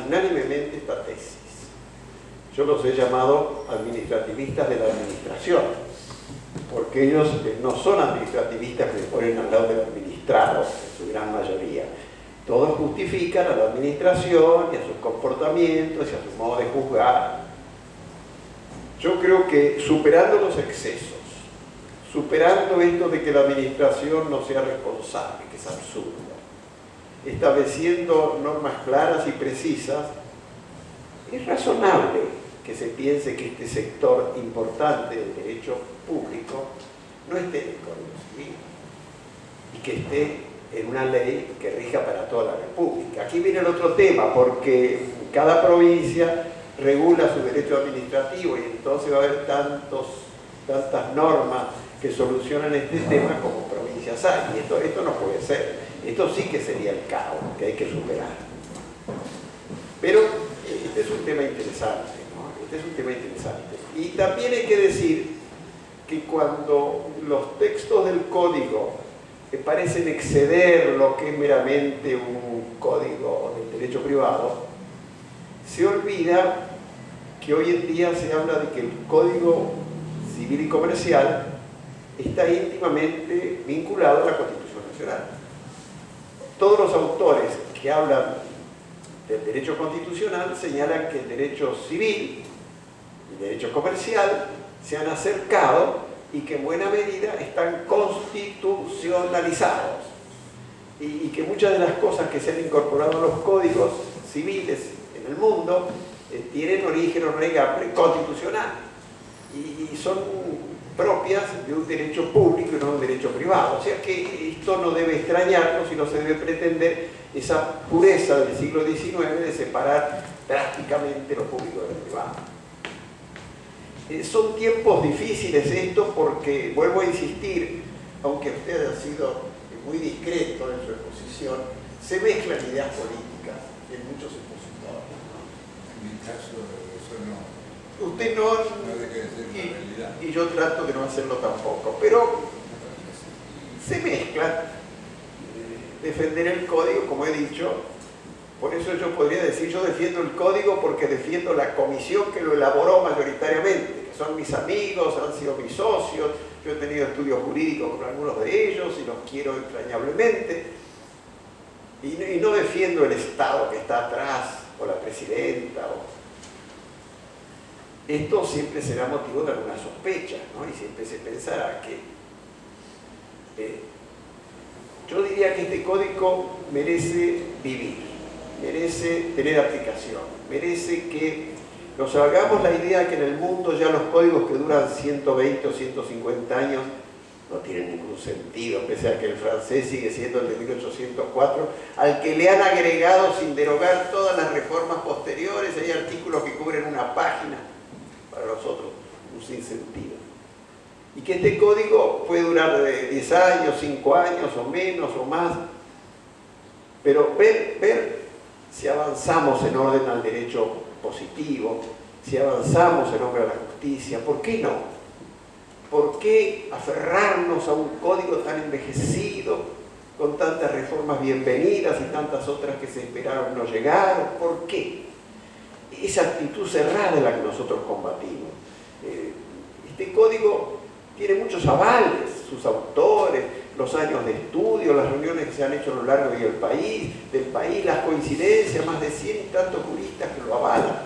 unánimemente esta tesis. Yo los he llamado administrativistas de la administración, porque ellos no son administrativistas que se ponen al lado del administrado, en su gran mayoría. Todos justifican a la administración y a sus comportamientos y a su modo de juzgar. Yo creo que superando los excesos, superando esto de que la administración no sea responsable, que es absurdo, estableciendo normas claras y precisas, es razonable que se piense que este sector importante del derecho público no esté en el Código Civil y que esté en una ley que rija para toda la República. Aquí viene el otro tema, porque cada provincia regula su derecho administrativo y entonces va a haber tantas normas que solucionan este tema como provincias hay. Y esto no puede ser. Esto sí que sería el caos que hay que superar. Pero este es un tema interesante, ¿no? Este es un tema interesante. Y también hay que decir que cuando los textos del código parecen exceder lo que es meramente un código del derecho privado, se olvida que hoy en día se habla de que el Código Civil y Comercial está íntimamente vinculado a la Constitución Nacional. Todos los autores que hablan del derecho constitucional señalan que el derecho civil y el derecho comercial se han acercado y que en buena medida están constitucionalizados y que muchas de las cosas que se han incorporado a los códigos civiles en el mundo tienen origen o raigambre constitucional y son propias de un derecho público y no de un derecho privado. O sea que esto no debe extrañarnos y no se debe pretender esa pureza del siglo XIX de separar drásticamente lo público de lo privado. Son tiempos difíciles estos porque, vuelvo a insistir, aunque usted ha sido muy discreto en su exposición, se mezclan ideas políticas en muchos expositores, ¿no? En mi caso, eso no. Usted no deja de ser una realidad. Y yo trato de no hacerlo tampoco, pero se mezclan. Defender el código, como he dicho, por eso yo podría decir, yo defiendo el código porque defiendo la comisión que lo elaboró mayoritariamente, que son mis amigos, han sido mis socios, yo he tenido estudios jurídicos con algunos de ellos y los quiero entrañablemente, y no defiendo el Estado que está atrás, o la presidenta, esto siempre será motivo de alguna sospecha, ¿no? Y siempre se pensará que yo diría que este código merece vivir, merece tener aplicación, merece que nos hagamos la idea que en el mundo ya los códigos que duran 120 o 150 años no tienen ningún sentido, pese a que el francés sigue siendo el de 1804, al que le han agregado sin derogar todas las reformas posteriores. Hay artículos que cubren una página, para nosotros un sinsentido. Y que este código puede durar de 10 años, 5 años o menos o más, pero ver si avanzamos en orden al derecho positivo, si avanzamos en orden a la justicia, ¿por qué no? ¿Por qué aferrarnos a un código tan envejecido, con tantas reformas bienvenidas y tantas otras que se esperaron no llegaron? ¿Por qué? Esa actitud cerrada es la que nosotros combatimos. Este código tiene muchos avales, sus autores, los años de estudio, las reuniones que se han hecho a lo largo del país, las coincidencias, más de 100 y tantos juristas que lo avalan.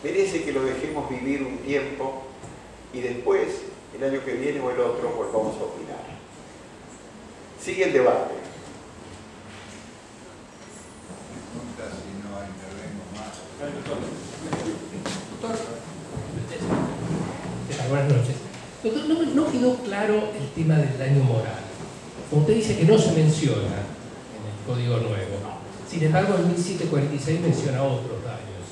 Merece que lo dejemos vivir un tiempo y después, el año que viene o el otro, volvamos a opinar. Sigue el debate. Buenas noches. Doctor, no quedó claro el tema del daño moral. Como usted dice que no se menciona en el Código Nuevo. Sin embargo, en 1746 menciona otros daños.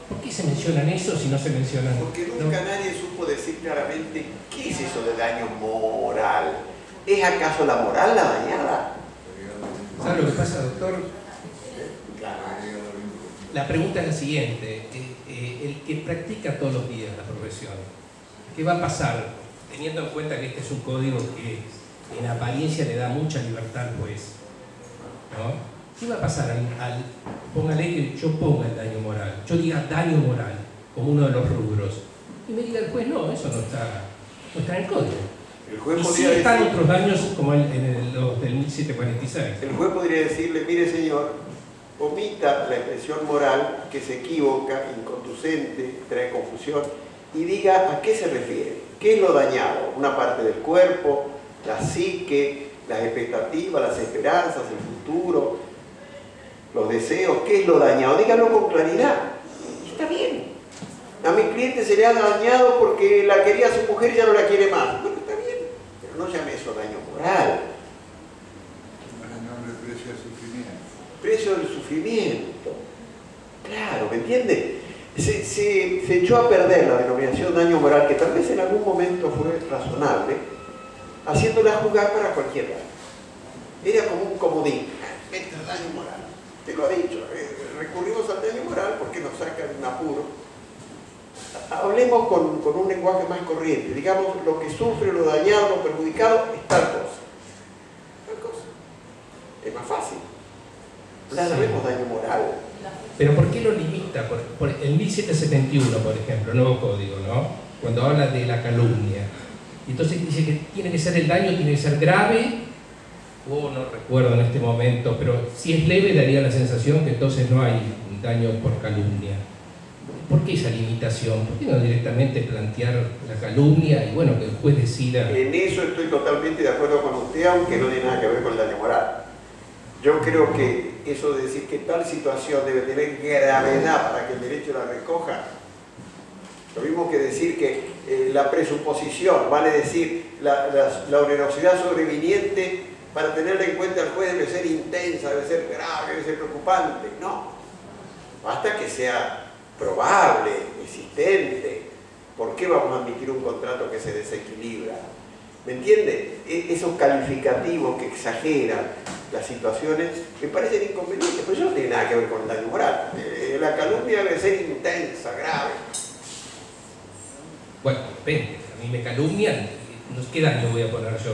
¿Por qué se mencionan esos y no se mencionan? Porque nunca nadie supo decir claramente qué es eso de daño moral. ¿Es acaso la moral la dañada? ¿Sabe lo que pasa, doctor? Claro. La pregunta es la siguiente. El que practica todos los días la profesión, ¿qué va a pasar teniendo en cuenta que este es un código que en apariencia le da mucha libertad al juez, ¿no? ¿Qué va a pasar póngale que yo ponga el daño moral, yo diga daño moral como uno de los rubros, y me diga el juez, no, eso no está en el código? El juez y sí podría están decir, otros daños como los del 1746. el juez podría decirle, mire señor, omita la expresión moral que se equivoca, inconducente, trae confusión, y diga a qué se refiere, qué es lo dañado, una parte del cuerpo, la psique, las expectativas, las esperanzas, el futuro, los deseos, qué es lo dañado, dígalo con claridad. Y está bien. A mi cliente se le ha dañado porque la quería su mujer y ya no la quiere más. Bueno, está bien, pero no llame eso daño moral. Nombre precio del sufrimiento. Precio del sufrimiento. Claro, ¿me entiende? Se echó a perder la denominación daño moral, que tal vez en algún momento fue razonable, haciéndola jugar para cualquier daño. Era como un comodín. Este es daño moral. Te lo ha dicho. Recurrimos al daño moral porque nos saca de un apuro. Hablemos con un lenguaje más corriente. Digamos, lo que sufre, lo dañado, lo perjudicado es tal cosa. Tal cosa. Es más fácil. No llamemos daño moral. Pero ¿por qué lo limita? Por el 1771, por ejemplo, nuevo código, ¿no? Cuando habla de la calumnia. Entonces dice que tiene que ser el daño, tiene que ser grave, no recuerdo en este momento, pero si es leve daría la sensación que entonces no hay daño por calumnia. ¿Por qué esa limitación? ¿Por qué no directamente plantear la calumnia y bueno, que el juez decida? En eso estoy totalmente de acuerdo con usted, aunque no tiene nada que ver con el daño moral. Yo creo que eso de decir que tal situación debe tener gravedad para que el derecho la recoja, lo mismo que decir que la presuposición, vale decir, la onerosidad sobreviniente para tenerla en cuenta el juez debe ser intensa, debe ser grave, debe ser preocupante. No, basta que sea probable, existente. ¿Por qué vamos a admitir un contrato que se desequilibra? ¿Me entiende? Esos calificativos que exageran las situaciones me parecen inconvenientes, pero eso no tiene nada que ver con el daño moral. La calumnia debe ser intensa, grave. Bueno, depende. A mí me calumnian, ¿qué daño voy a poner yo?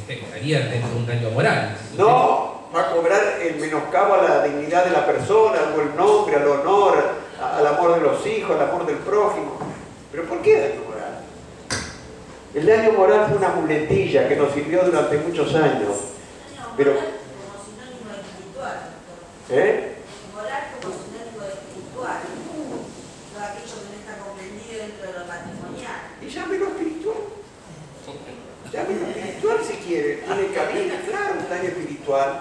Estaría dentro de un daño moral. No, va a cobrar el menoscabo a la dignidad de la persona, al buen nombre, al honor, al amor de los hijos, al amor del prójimo. ¿Pero por qué daño moral? El daño moral fue una muletilla que nos sirvió durante muchos años. Pero, como sinónimo de espiritual. Moral como sinónimo de espiritual. Todo aquello que no está comprendido dentro de lo patrimonial. y llámelo espiritual. Llámelo espiritual si quiere. Tiene cabida, claro, un daño espiritual.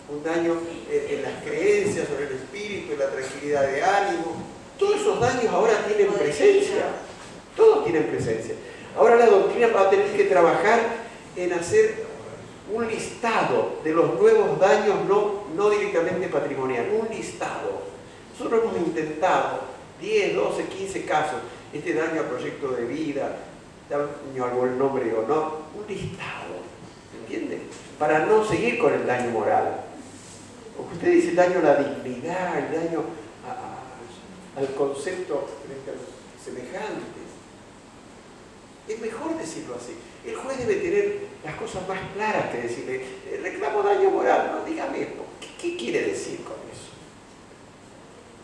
Un daño en las creencias, sobre el espíritu, en la tranquilidad de ánimo. Todos esos daños ahora tienen presencia. Todos tienen presencia. Ahora la doctrina va a tener que trabajar en hacer un listado de los nuevos daños no directamente patrimonial, un listado. Nosotros hemos intentado 10, 12, 15 casos, este daño al proyecto de vida, daño al buen nombre y honor, un listado, ¿entiende? Para no seguir con el daño moral. Porque usted dice el daño a la dignidad, el daño al concepto frente a los semejantes. Es mejor decirlo así. El juez debe tener las cosas más claras que decirle. Reclamo daño moral. No, dígame, ¿qué quiere decir con eso?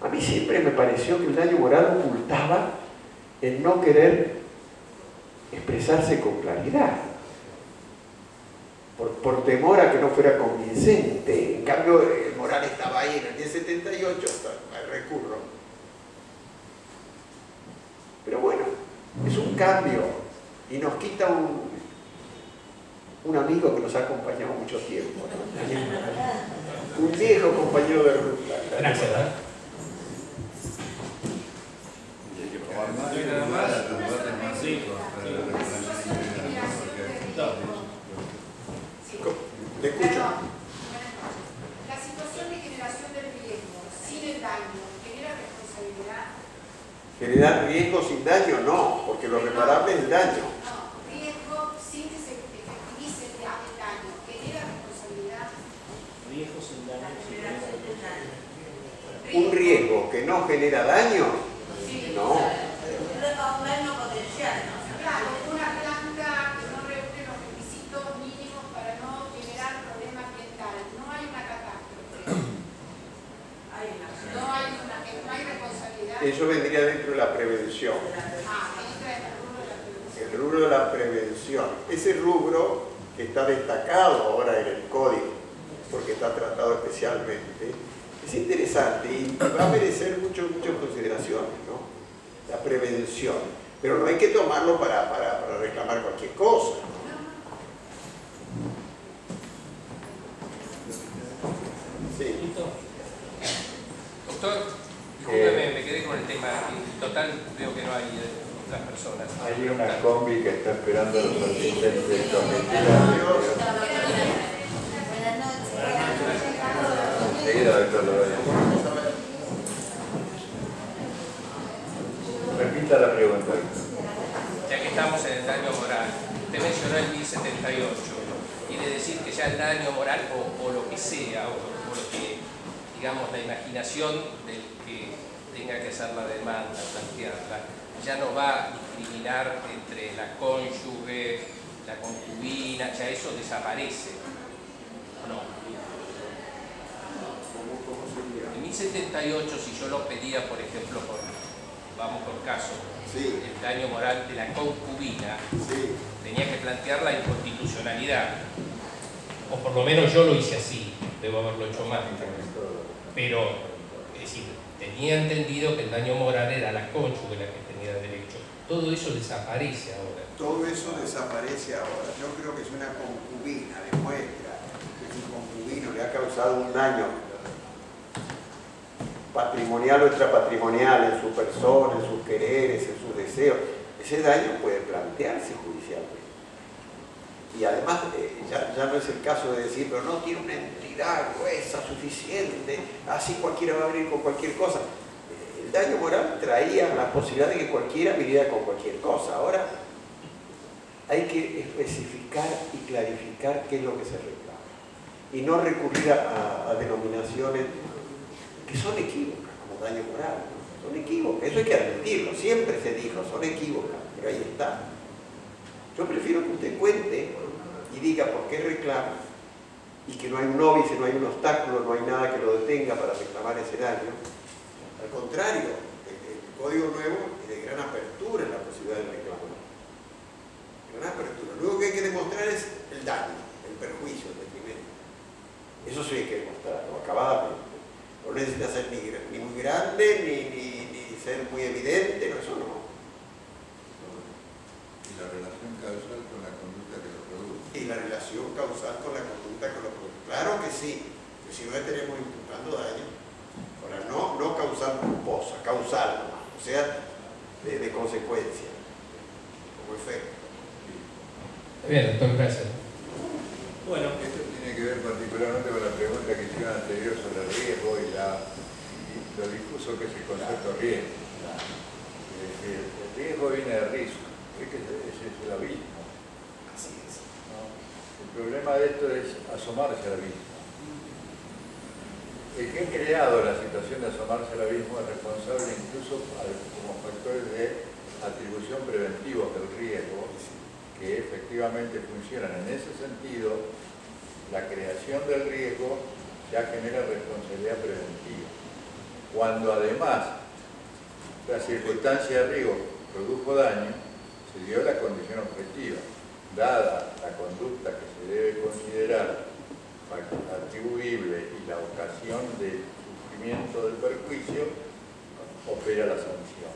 A mí siempre me pareció que el daño moral ocultaba el no querer expresarse con claridad. Por temor a que no fuera convincente. En cambio, el moral estaba ahí en el 1078, al recurro. Pero bueno, es un cambio. Y nos quita un amigo que nos ha acompañado mucho tiempo, ¿no? Un viejo compañero de ruta. Gracias. Además, nada más Le escucho. La situación de generación del riesgo sin el daño genera responsabilidad. Generar riesgo sin daño, no, porque lo reparable es el daño. No, riesgo sin que se efectivice el daño genera responsabilidad. Riesgo sin daño. Un riesgo que no genera daño, no. Un daño potencial, ¿no? Claro, una planta que no reúne los requisitos mínimos para no generar problema ambiental. No hay una catástrofe. Eso vendría dentro de la prevención. El rubro de la prevención. Ese rubro que está destacado ahora en el código, porque está tratado especialmente, es interesante y va a merecer muchas consideraciones, ¿no? La prevención. Pero no hay que tomarlo para reclamar cualquier cosa, ¿no? Sí. Doctor, discúlpeme, me quedé con el tema. En total veo que no hay otras personas. Hay una combi que está esperando a los asistentes de comité. Buenas noches. Enseguida, doctor, lo doy. Repita la pregunta. Ya que estamos en el daño moral, usted mencionó el 1078. Quiere decir que ya el daño moral o lo que sea, o lo que, digamos, la imaginación del que tenga que hacer la demanda, plantearla, ya no va a discriminar entre la cónyuge, la concubina, ya eso desaparece. No. En 1078, si yo lo pedía, por ejemplo, vamos por caso, Sí. el daño moral de la concubina, Sí. tenía que plantear la inconstitucionalidad. O por lo menos yo lo hice así, debo haberlo hecho mal. Pero, es decir, tenía entendido que el daño moral era la cónyuge la que tenía derecho. Todo eso desaparece ahora. Todo eso desaparece ahora. Yo creo que es una concubina, demuestra que su concubino le ha causado un daño patrimonial o extrapatrimonial en su persona, en sus quereres, en sus deseos. Ese daño puede plantearse judicialmente. Y además, ya no es el caso de decir, pero no tiene una entidad gruesa suficiente, así cualquiera va a venir con cualquier cosa. El daño moral traía la posibilidad de que cualquiera viniera con cualquier cosa. Ahora hay que especificar y clarificar qué es lo que se reclama. Y no recurrir a denominaciones que son equívocas, como daño moral, ¿no? Son equívocas, eso hay que admitirlo, siempre se dijo, son equívocas, pero ahí está. Yo prefiero que usted cuente y diga por qué reclama y que no hay un óbice, no hay un obstáculo, no hay nada que lo detenga para reclamar ese daño. Al contrario, el Código Nuevo es de gran apertura en la posibilidad de reclamar. Gran apertura. Luego que hay que demostrar es el daño, el perjuicio, el detrimento. Eso sí hay que demostrarlo, acabadamente. No necesita ser ni muy grande, ni ser muy evidente, no, eso no. Y la relación causal con la conducta que lo produce. Y la relación causal con la conducta que lo produce. Claro que sí, que si no estaremos imputando daño. Ahora, no causal culposa, causal nomás, o sea, de consecuencia, como efecto. Bien, doctor, gracias. Bueno, Esto tiene que ver particularmente con la pregunta que hicieron anterior sobre el riesgo y lo difuso que es el concepto riesgo. Es decir, el riesgo viene de riesgo, es que ese es el abismo. Así es. ¿No? El problema de esto es asomarse al abismo. El que ha creado la situación de asomarse al abismo es responsable incluso como factores de atribución preventivos del riesgo que efectivamente funcionan. En ese sentido, la creación del riesgo ya genera responsabilidad preventiva. Cuando además la circunstancia de riesgo produjo daño, se dio la condición objetiva. Dada la conducta que se debe considerar atribuible y la ocasión del sufrimiento del perjuicio, opera la sanción.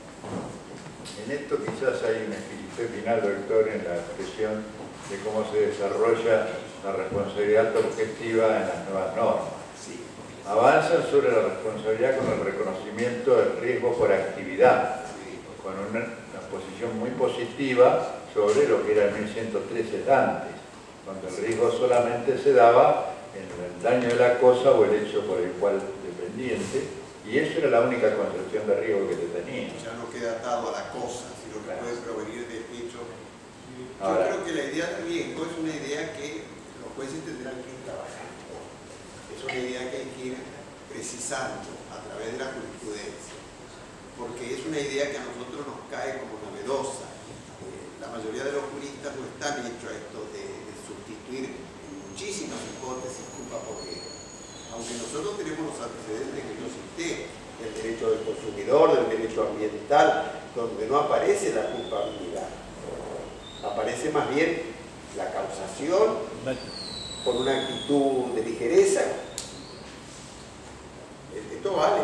En esto quizás hay un espíritu final, doctor, en la expresión de cómo se desarrolla la responsabilidad objetiva en las nuevas normas. Sí. Avanzan sobre la responsabilidad con el reconocimiento del riesgo por actividad, con una posición muy positiva sobre lo que era el 1113 antes, cuando el riesgo solamente se daba en el daño de la cosa o el hecho por el cual dependiente, y eso era la única concepción de riesgo que se tenía. Ya no queda atado a la cosa, sino que puede provenir del hecho. Yo Ahora, creo que la idea del riesgo es una idea que los jueces tendrán que ir trabajando. Es una idea que hay que ir precisando a través de la jurisprudencia, porque es una idea que a nosotros nos cae como novedosa. La mayoría de los juristas no están hechos a esto de sustituir en muchísimas hipótesis culpa por riesgo. Aunque nosotros tenemos los antecedentes que yo cité, del derecho del consumidor, del derecho ambiental, donde no aparece la culpabilidad. Aparece más bien la causación por una actitud de ligereza. Esto vale.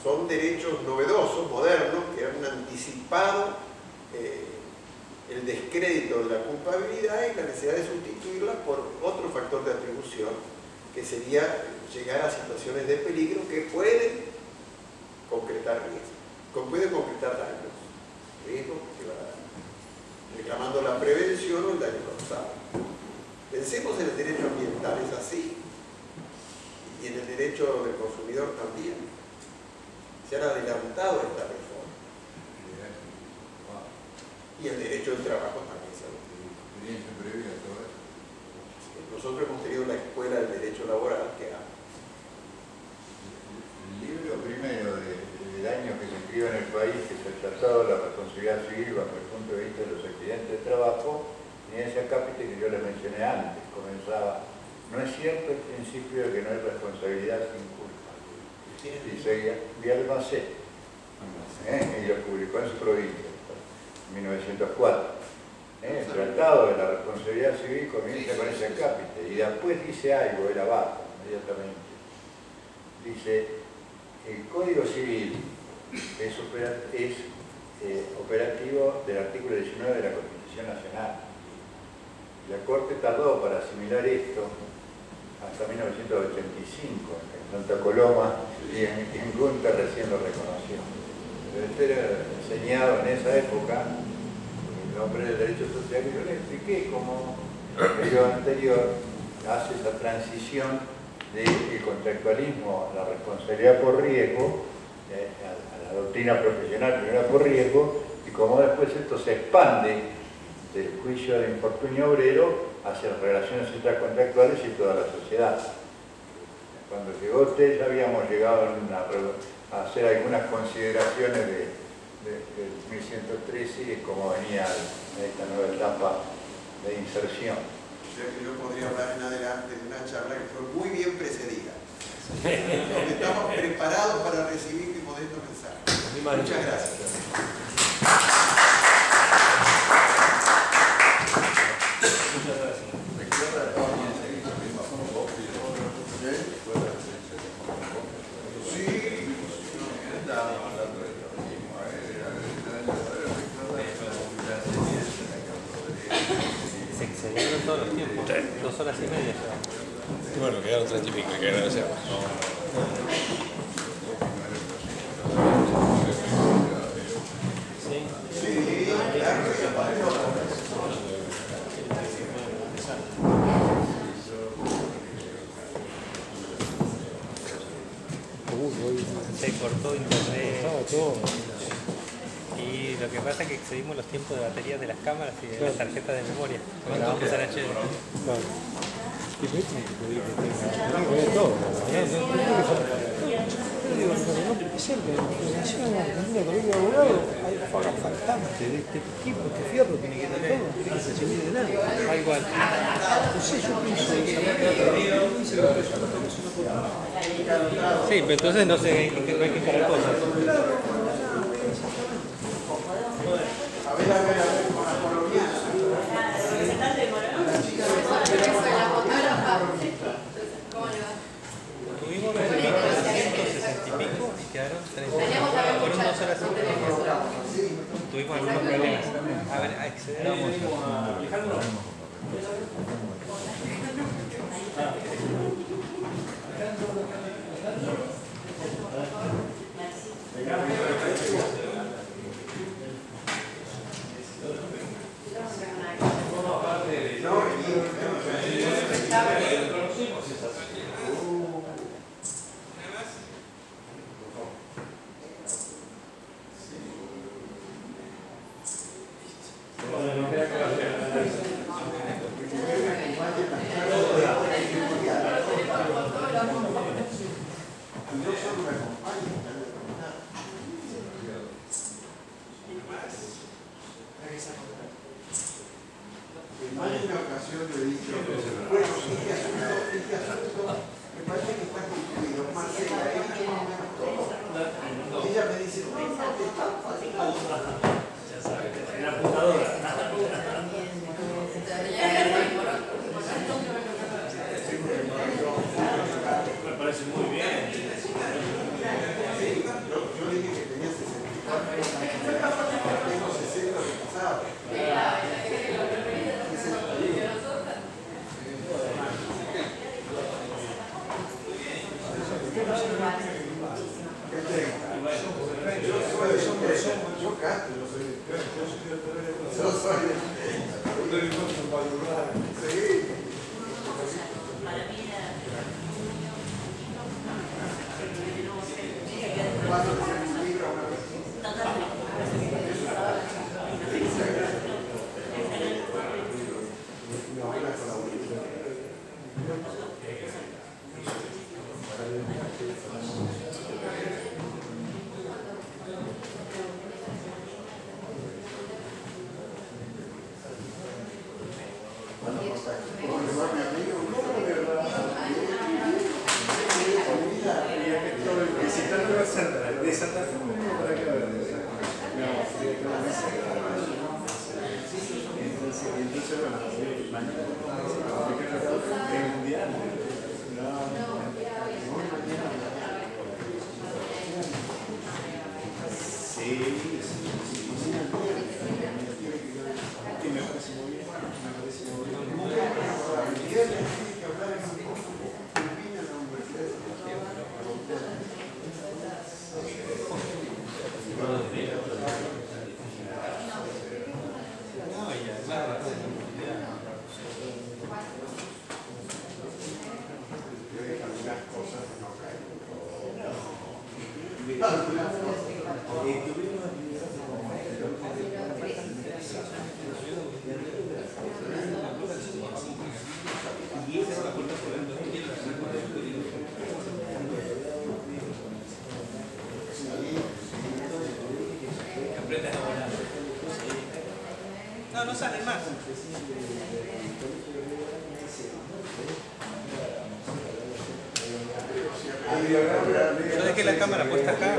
Son derechos novedosos, modernos, que han anticipado el descrédito de la culpabilidad y la necesidad de sustituirla por otro factor de atribución, que sería llegar a situaciones de peligro que pueden concretar riesgos, pueden concretar daños, riesgos que va reclamando la prevención o el daño causado. Pensemos en el derecho ambiental, es así, y en el derecho del consumidor también. Se han adelantado esta reforma. Y el derecho del trabajo también se ha adelantado. Nosotros hemos tenido la escuela del derecho laboral que ha... El libro primero del año que se escribe en el país, que es el Tratado de la Responsabilidad Civil bajo el punto de vista de los accidentes de trabajo, tenía ese acápite que yo le mencioné antes. Comenzaba: no es cierto el principio de que no hay responsabilidad sin culpa. Y seguía Bialbacet, y lo publicó en su provincia, en 1904. El Tratado de la Responsabilidad Civil comienza con ese acápite y después dice algo, él abajo, inmediatamente. Dice: el Código Civil es operativo del artículo 19 de la Constitución Nacional. La Corte tardó para asimilar esto hasta 1985, en Santa Coloma, y en Gunter recién lo reconoció. Pero este era enseñado en esa época, el nombre del derecho social, y yo le expliqué cómo el periodo anterior hace esa transición del contractualismo a la responsabilidad por riesgo, a la doctrina profesional primero por riesgo, y cómo después esto se expande del juicio de infortunio obrero hacia las relaciones intracontractuales y toda la sociedad. Cuando llegó usted ya habíamos llegado a hacer algunas consideraciones del 1113 y cómo venía esta nueva etapa de inserción. O sea que yo podría hablar en adelante de una charla que fue muy bien precedida. Donde estamos preparados para recibir mi modesto mensaje. Muchas gracias. Se excedieron todos los tiempos, 2 horas y media ya. Bueno, quedaron 3 y pico, que agradecer. Se cortó internet. Y lo que pasa es que excedimos los tiempos de batería de las cámaras y de las tarjetas de memoria. Porque vamos a usar HD. Y me dicen que podía que todo. Digo, no puede ser que encima de la Argentina Colegio de Abogados hay faltante de este equipo, este fierro tiene que tener todo, tiene que servir de nada. Da igual. No sé, yo pienso que Sí, pero entonces no hay que encargar cosas. A ver, con la colombiana. Tuvimos 160 y pico y quedaron 30. Fueron 2 horas y media. Tuvimos algunos problemas. A ver, excedemos. De Santa Fe me vengo para acá a ver. Entonces, bueno, mañana es mundial. Sí, y me parece muy bien. No, no sale más. Yo dejé la cámara puesta acá.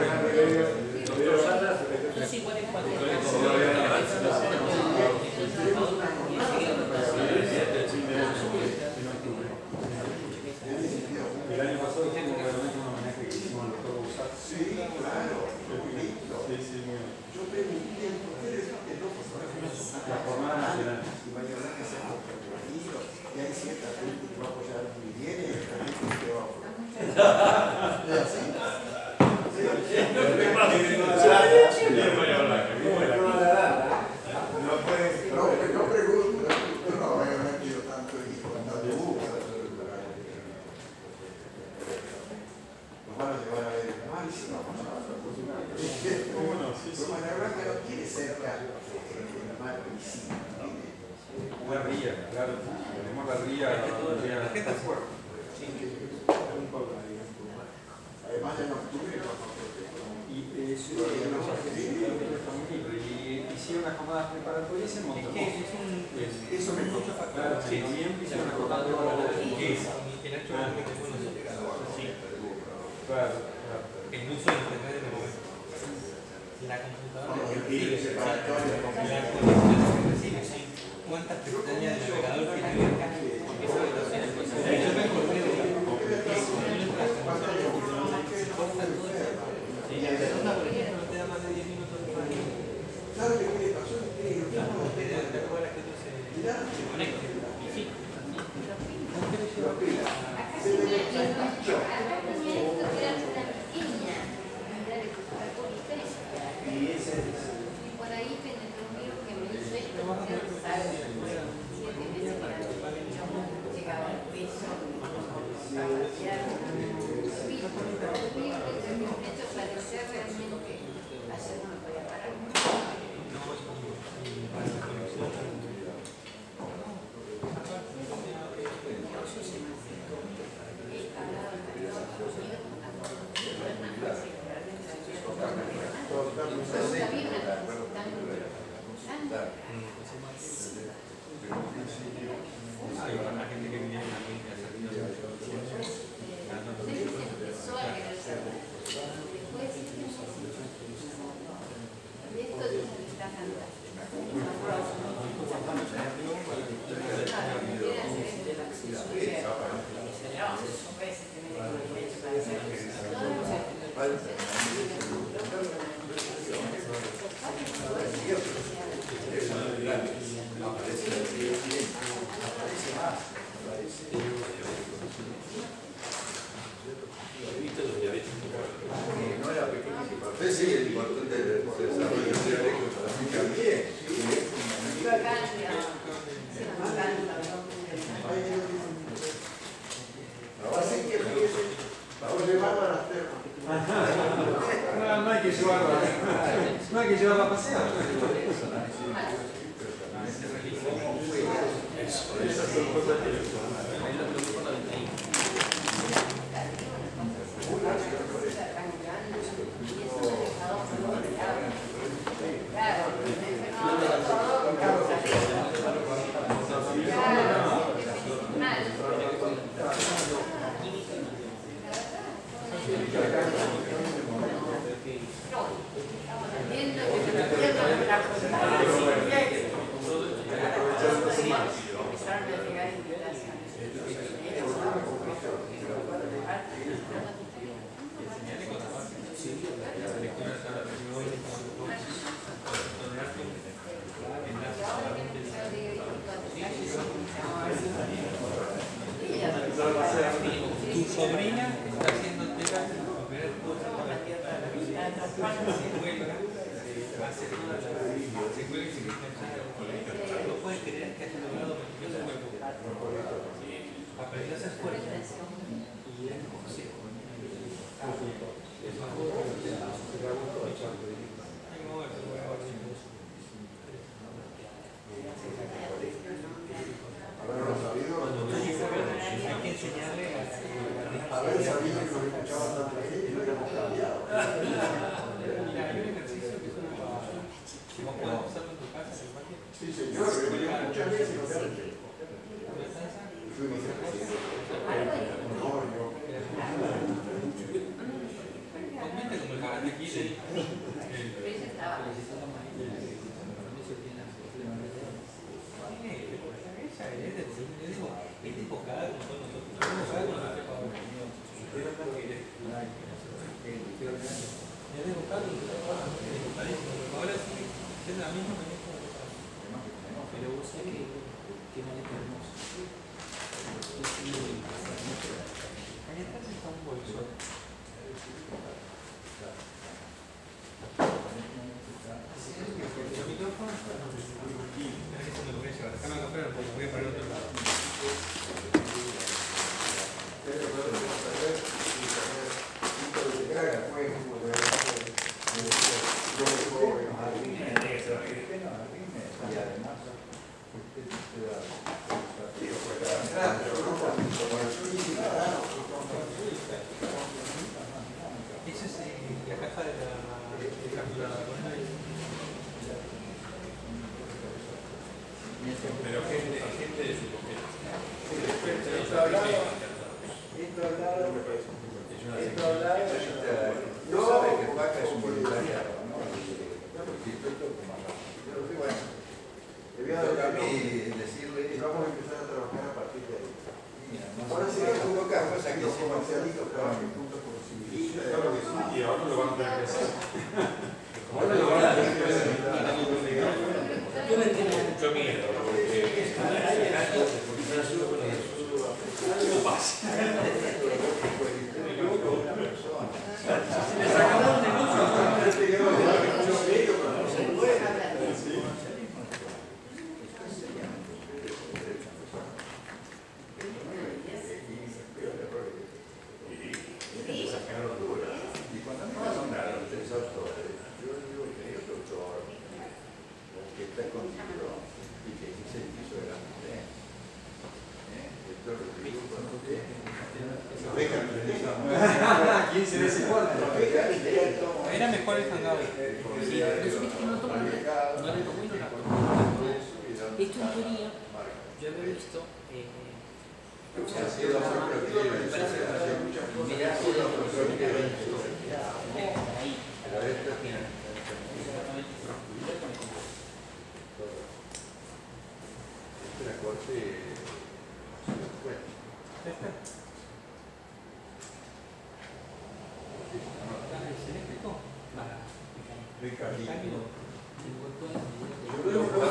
El año pasado hicimos realmente un homenaje que hicimos al doctor Bouzat. Sí, claro. Sí, muy bien. Yo pregunté, ¿por qué decís que no? La jornada nacional. Y va a llegar que sea comprometido. Y hay cierta gente que va a apoyar muy bien y hay gente que va a apoyar. ¿Es así? No pregunto. No me he metido tanto en nos van a llevar a ver el mar y si no vamos a ver. ¿Cómo no? La verdad que no tiene cerca el mar visible. Una ría, claro. Tenemos la ría. La gente es fuerte. Además en octubre y hicieron las jornadas preparatorias en Monterrey. Eso me gusta. Claro, en noviembre hicieron las jornadas preparatorias. Claro. El uso de internet de memoria. La computadora ¿cuántas pestañas de navegador tiene abiertas? Porque esa habitación es posible. Yo tengo el medio de y el segunda, por ejemplo, no te da más de 10 minutos de radio. ¿Sabes qué le pasó? ¿Te acuerdas que tú se conecte? Y sí. Por ahí penetró un virus que me hizo esto, llegaba al peso, hecho parecer realmente ayer no me podía parar. He hablado llevarla a pasear. Tu sobrina está haciendo terapia para ver no puede creer que haya logrado meterse en el cuerpo. Aprendió a hacer fuerza y es consejo. Hay que enseñarle a haber sabido que nos escuchaba tanta gente y no habíamos cambiado. Hay un ejercicio que es una vos podés hacerlo en tu casa, en el patio. Sí, señor, muchas veces no se hace. Comente como el karate kid. Es enfocada con todos nosotros. Ahora sí, es la misma manera. Pero vos sabés que manera hermosa. Allá atrás está un bolso. ¿El micrófono? Eso me lo voy a llevar. Acá me voy a poner otro lado. Esa es la caja de la capturadora. Pero gente de su comunidad. Esto al lado, no sabe que Paca es un voluntariado, ¿no? Le voy a dar a mí decirle y vamos a empezar a trabajar a partir de ahí. Ahora sí que jugó cosas que los comercialitos trabajen juntos por civilización. Claro que sí, y ahora lo van a tener que hacer. Ahora lo van a tener que hacer. Yo le tengo mucho miedo, porque le sacamos un negocio. ¿Quién se ve ese cuarto? Era mejor el hangout. Esto en teoría, yo había visto Yo